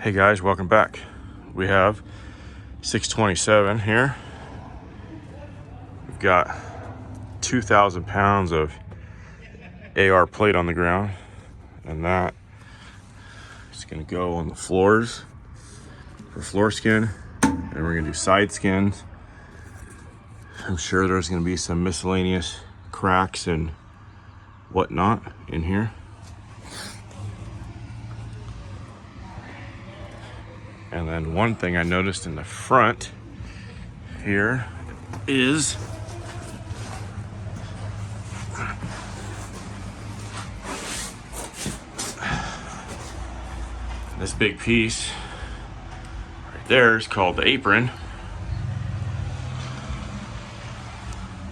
Hey guys, welcome back. We have 627 here. We've got 2,000 pounds of AR plate on the ground, and that is going to go on the floors for floor skin, and we're going to do side skins. I'm sure there's going to be some miscellaneous cracks and whatnot in here. And then one thing I noticed in the front here is this big piece right there is called the apron.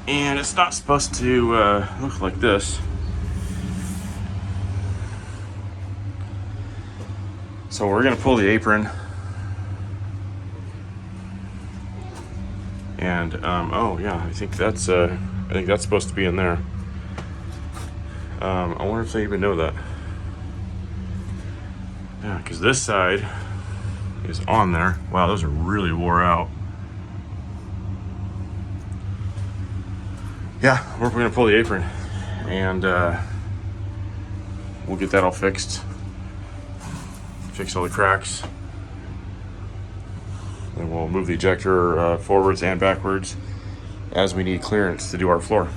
And it's not supposed to look like this. So we're gonna pull the apron. And oh yeah, I think that's supposed to be in there. I wonder if they even know that. Yeah, because this side is on there. Wow, those are really wore out. Yeah, we're gonna pull the apron, and we'll get that all fixed. Fix all the cracks. And we'll move the ejector forwards and backwards as we need clearance to do our floor.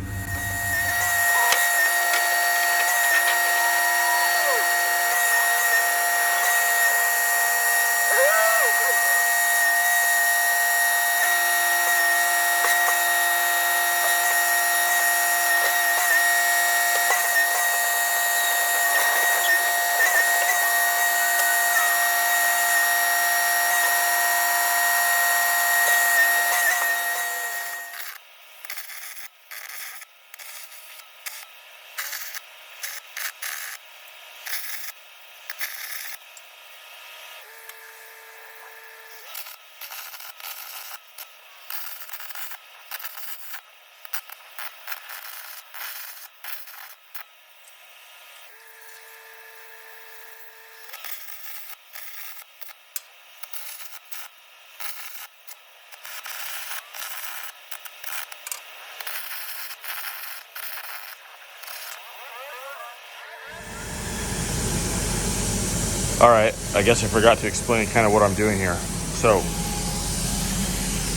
All right, I guess I forgot to explain kind of what I'm doing here. So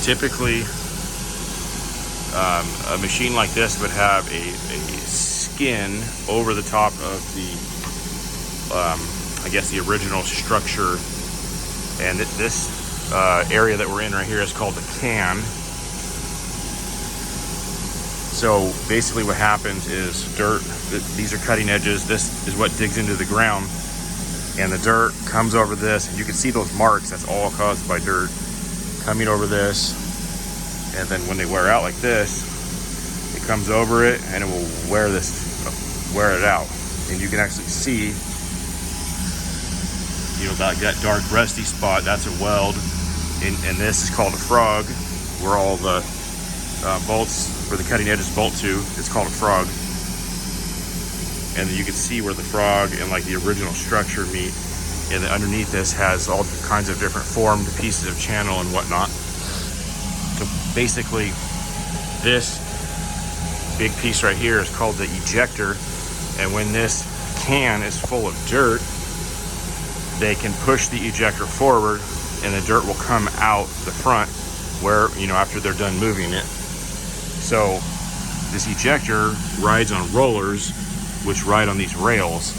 typically a machine like this would have a skin over the top of the I guess the original structure, and this area that we're in right here is called the can. So basically what happens is dirt, these are cutting edges, this is what digs into the ground, and the dirt comes over this, and you can see those marks. That's all caused by dirt coming over this, and then when they wear out like this, it comes over it and it will wear it out, and you can actually see, you know, that dark rusty spot. That's a weld, and this is called a frog, where all the bolts, where the cutting edges bolt to, it's called a frog. And then you can see where the frog and like the original structure meet, and then underneath this has all kinds of different formed pieces of channel and whatnot. So basically this big piece right here is called the ejector, and when this can is full of dirt, they can push the ejector forward and the dirt will come out the front, where, you know, after they're done moving it. So this ejector rides on rollers which ride on these rails.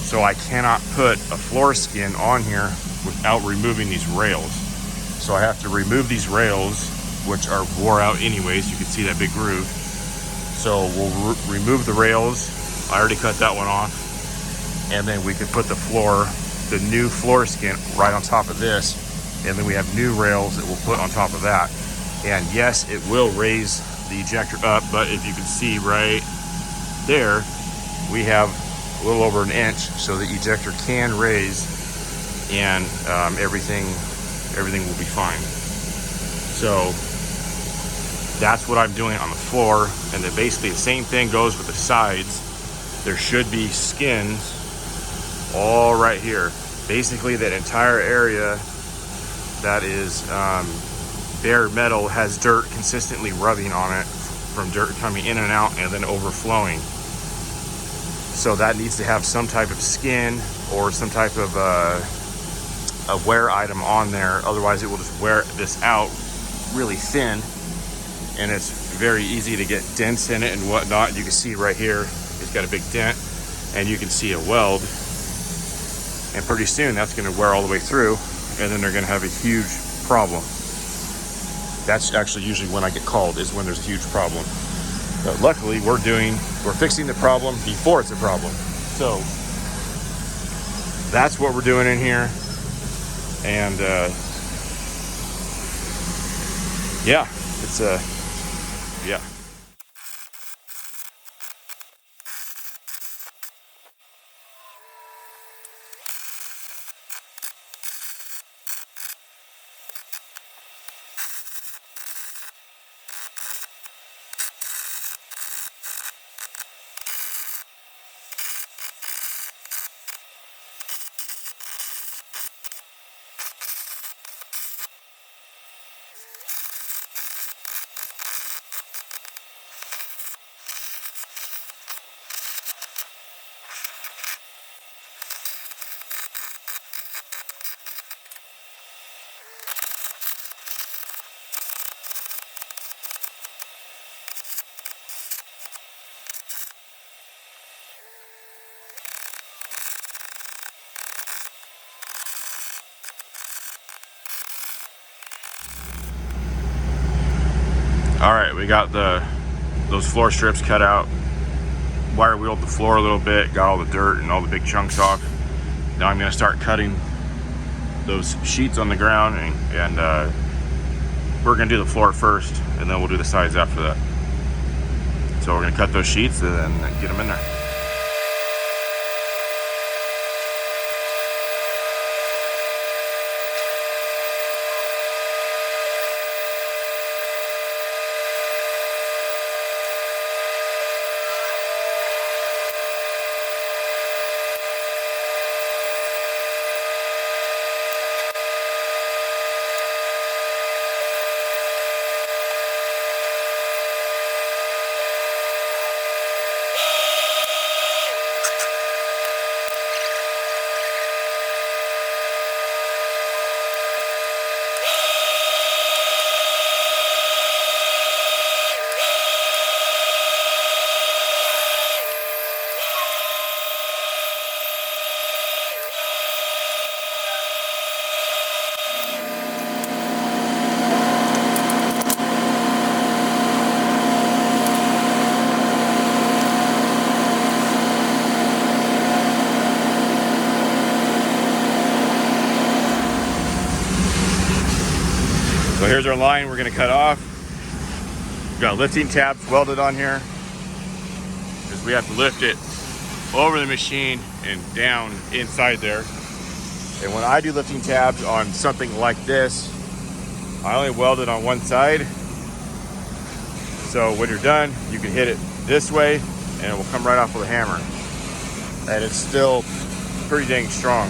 So I cannot put a floor skin on here without removing these rails. So I have to remove these rails, which are wore out anyways. You can see that big groove. So we'll remove the rails. I already cut that one off. And then we can put the new floor skin right on top of this. And then we have new rails that we'll put on top of that. And yes, it will raise the ejector up, but if you can see right there, we have a little over an inch, so the ejector can raise, and everything will be fine. So that's what I'm doing on the floor, and then basically the same thing goes with the sides. There should be skins all right here. Basically, that entire area that is bare metal has dirt consistently rubbing on it from dirt coming in and out and then overflowing. So that needs to have some type of skin or some type of a wear item on there. Otherwise, it will just wear this out really thin, and it's very easy to get dents in it and whatnot. You can see right here, it's got a big dent, and you can see a weld. And pretty soon, that's going to wear all the way through, and then they're going to have a huge problem. That's actually usually when I get called, is when there's a huge problem. But luckily, we're fixing the problem before it's a problem. So that's what we're doing in here. And yeah, it's yeah. All right, we got those floor strips cut out, wire wheeled the floor a little bit, got all the dirt and all the big chunks off. Now I'm gonna start cutting those sheets on the ground, and we're gonna do the floor first, and then we'll do the sides after that. So we're gonna cut those sheets and then get them in there. So here's our line we're gonna cut off. We've got lifting tabs welded on here, because we have to lift it over the machine and down inside there. And when I do lifting tabs on something like this, I only weld it on one side. So when you're done, you can hit it this way and it will come right off with a hammer. And it's still pretty dang strong.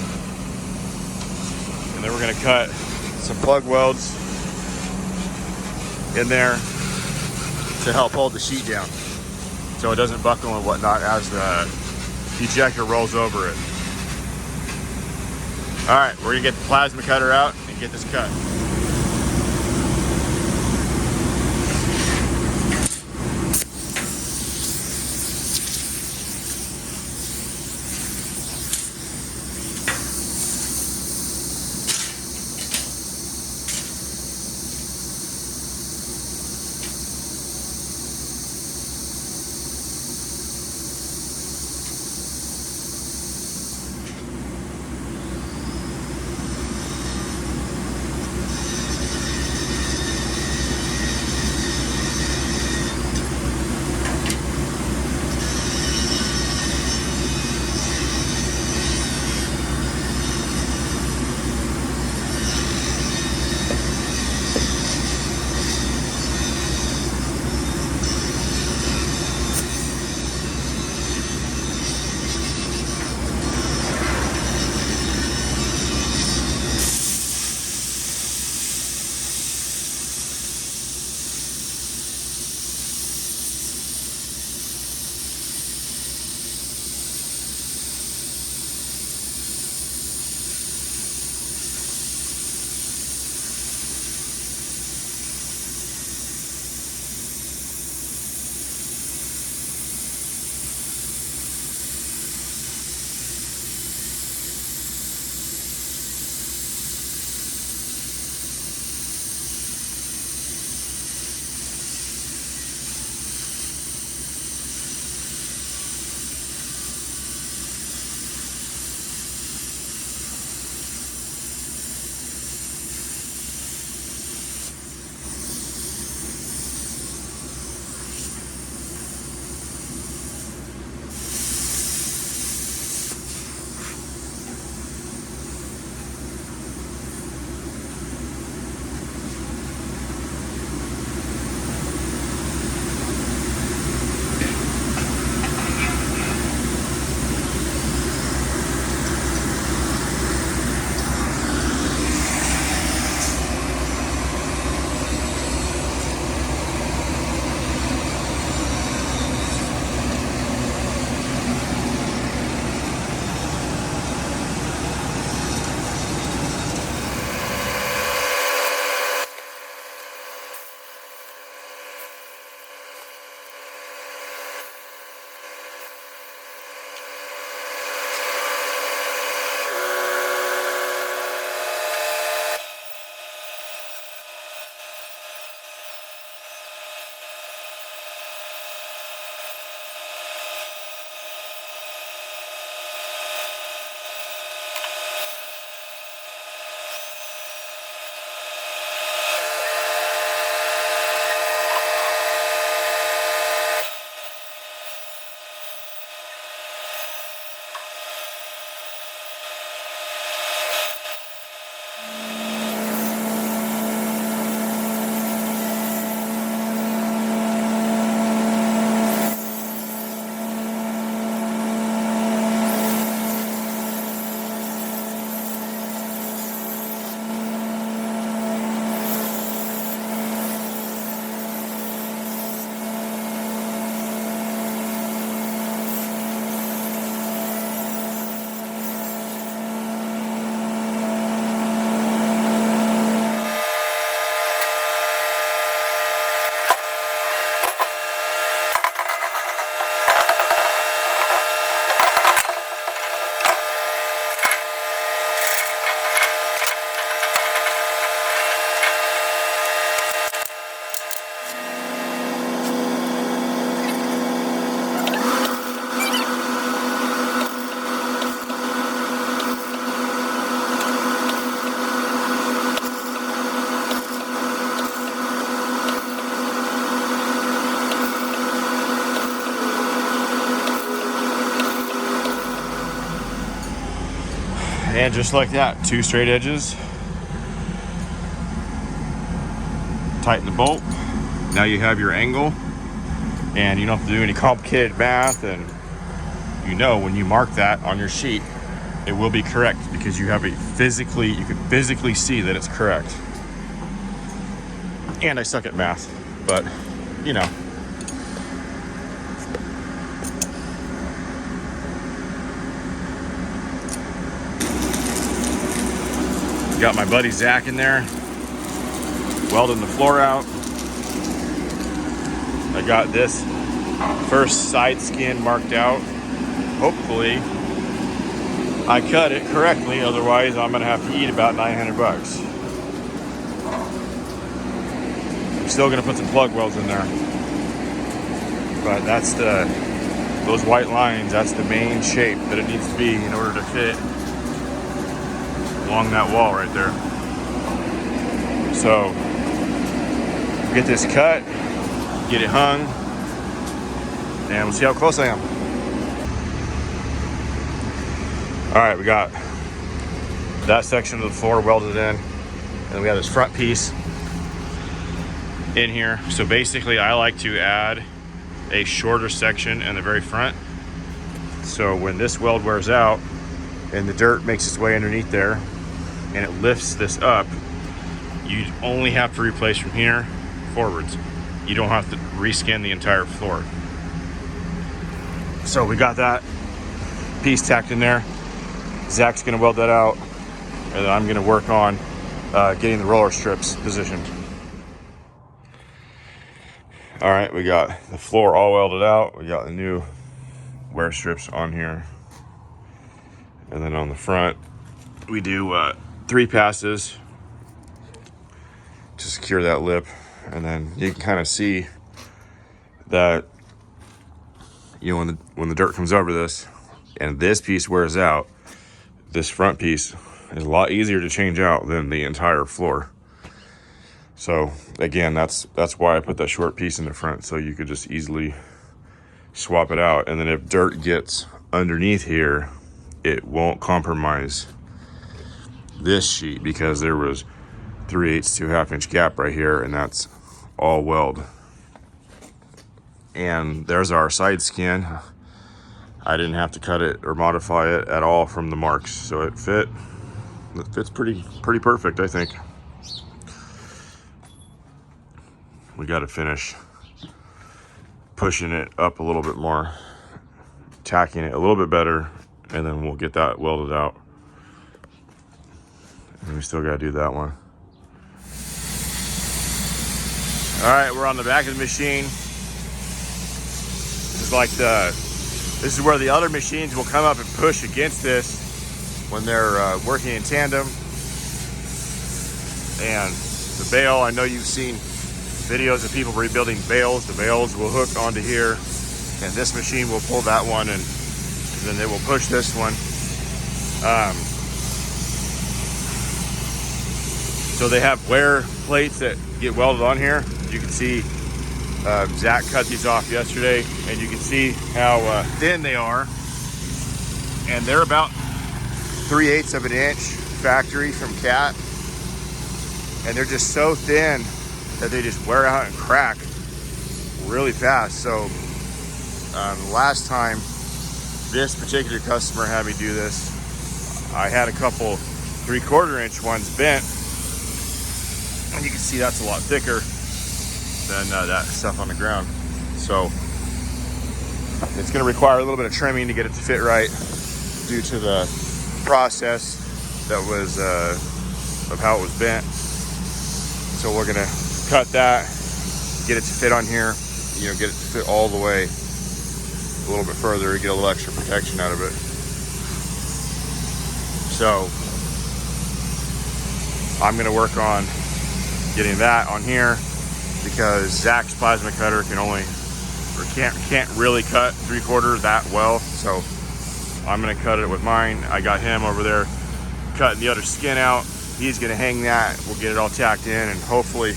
And then we're gonna cut some plug welds in there to help hold the sheet down so it doesn't buckle and whatnot as the ejector rolls over it. All right, we're gonna get the plasma cutter out and get this cut. And just like that, 2 straight edges. Tighten the bolt. Now you have your angle, and you don't have to do any complicated math, and you know when you mark that on your sheet, it will be correct because you can physically see that it's correct. And I suck at math, but you know. Got my buddy Zach in there, welding the floor out. I got this first side skin marked out. Hopefully I cut it correctly, otherwise I'm gonna have to eat about 900 bucks. I'm still gonna put some plug welds in there, but that's those white lines, that's the main shape that it needs to be in order to fit along that wall right there. So get this cut, get it hung, and we'll see how close I am. All right, we got that section of the floor welded in, and we got this front piece in here. So basically I like to add a shorter section in the very front, so when this weld wears out and the dirt makes its way underneath there and it lifts this up, you only have to replace from here forwards. You don't have to reskin the entire floor. So we got that piece tacked in there. Zach's gonna weld that out, and then I'm gonna work on getting the roller strips positioned. All right, we got the floor all welded out. We got the new wear strips on here. And then on the front, we do 3 passes to secure that lip. And then you can kind of see that, you know, when the dirt comes over this and this piece wears out, this front piece is a lot easier to change out than the entire floor. So again, that's why I put that short piece in the front, so you could just easily swap it out. And then if dirt gets underneath here, it won't compromise this sheet, because there was 3/8 to 1/2 inch gap right here, and that's all weld. And there's our side skin. I didn't have to cut it or modify it at all from the marks, so it fits pretty perfect, I think. We got to finish pushing it up a little bit more, tacking it a little bit better, and then we'll get that welded out. And we still got to do that one. All right, we're on the back of the machine. This is where the other machines will come up and push against this when they're working in tandem. And the bale, I know you've seen videos of people rebuilding bales. The bales will hook onto here, and this machine will pull that one, and then they will push this one. So they have wear plates that get welded on here. You can see Zach cut these off yesterday, and you can see how thin they are. And they're about 3/8 of an inch factory from Cat. And they're just so thin that they just wear out and crack really fast. So last time this particular customer had me do this, I had a couple 3/4 inch ones bent, and you can see that's a lot thicker than that stuff on the ground. So it's going to require a little bit of trimming to get it to fit right, due to the process that was of how it was bent. So we're going to cut that, get it to fit on here, you know, get it to fit all the way a little bit further, get a little extra protection out of it. So I'm going to work on getting that on here, because Zach's plasma cutter can't really cut 3/4 that well. So I'm going to cut it with mine. I got him over there cutting the other skin out. He's going to hang that. We'll get it all tacked in, and hopefully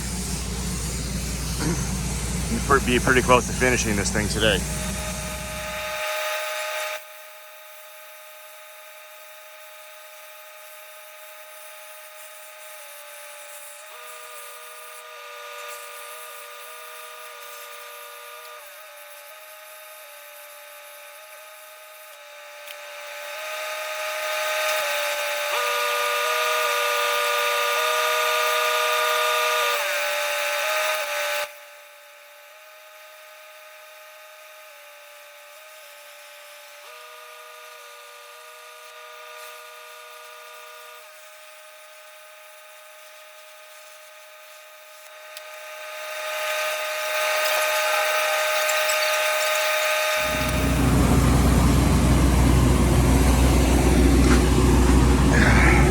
be pretty close to finishing this thing today.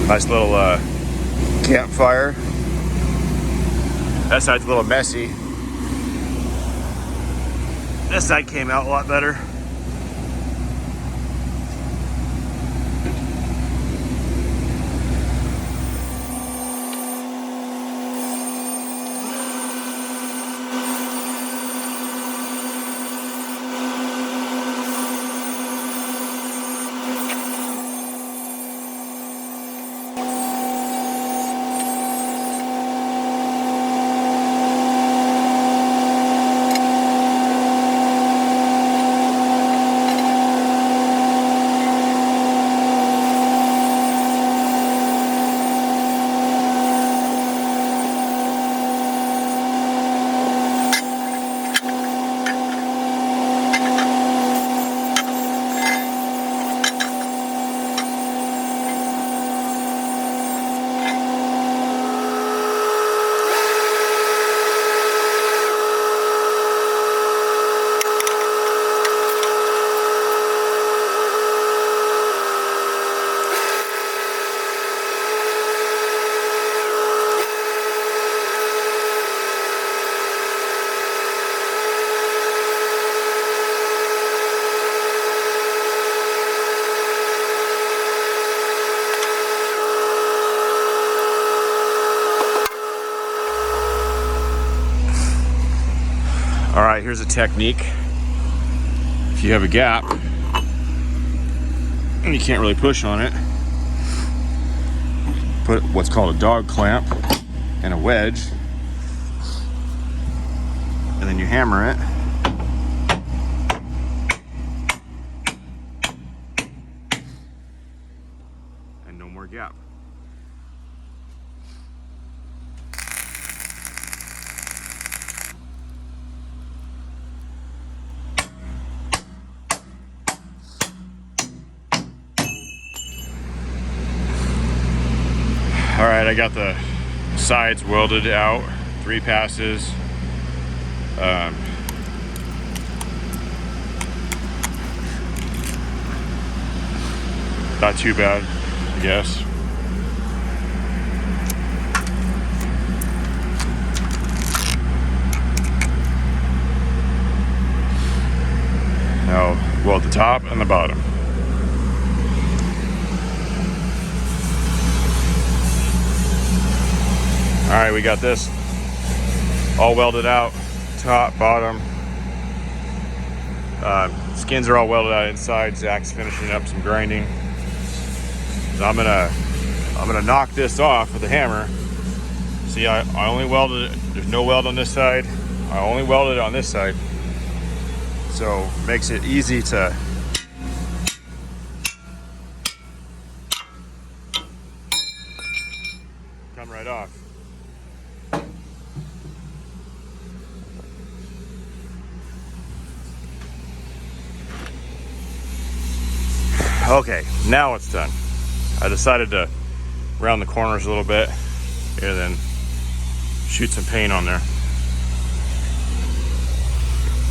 Nice little campfire. That side's a little messy. This side came out a lot better. All right, here's a technique. If you have a gap and you can't really push on it, put what's called a dog clamp and a wedge, and then you hammer it. And no more gap. All right, I got the sides welded out, 3 passes. Not too bad, I guess. Now, weld the top and the bottom. All right, we got this all welded out, top, bottom. Skins are all welded out inside. Zach's finishing up some grinding. So I'm gonna knock this off with a hammer. See, I only welded it. There's no weld on this side. I only welded it on this side. So makes it easy to come right off. Okay, now it's done. I decided to round the corners a little bit and then shoot some paint on there.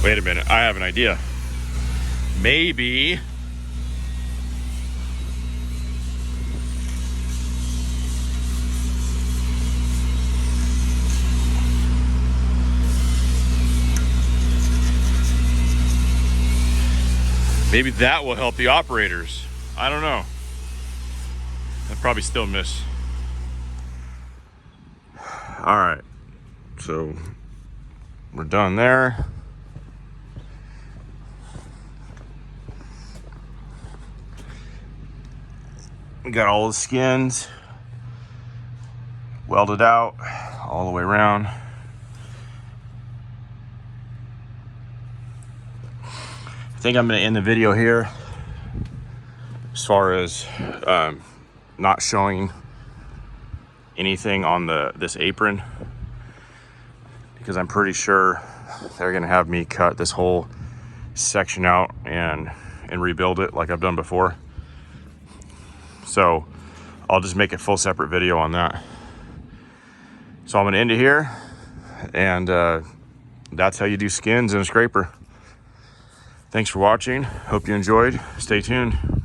Wait a minute, I have an idea. Maybe that will help the operators. I don't know. I'll probably still miss. All right, so we're done there. We got all the skins welded out all the way around. I think I'm going to end the video here as far as not showing anything on this apron, because I'm pretty sure they're going to have me cut this whole section out and rebuild it like I've done before. So I'll just make a full separate video on that. So I'm going to end it here, and that's how you do skins in a scraper. Thanks for watching. Hope you enjoyed. Stay tuned.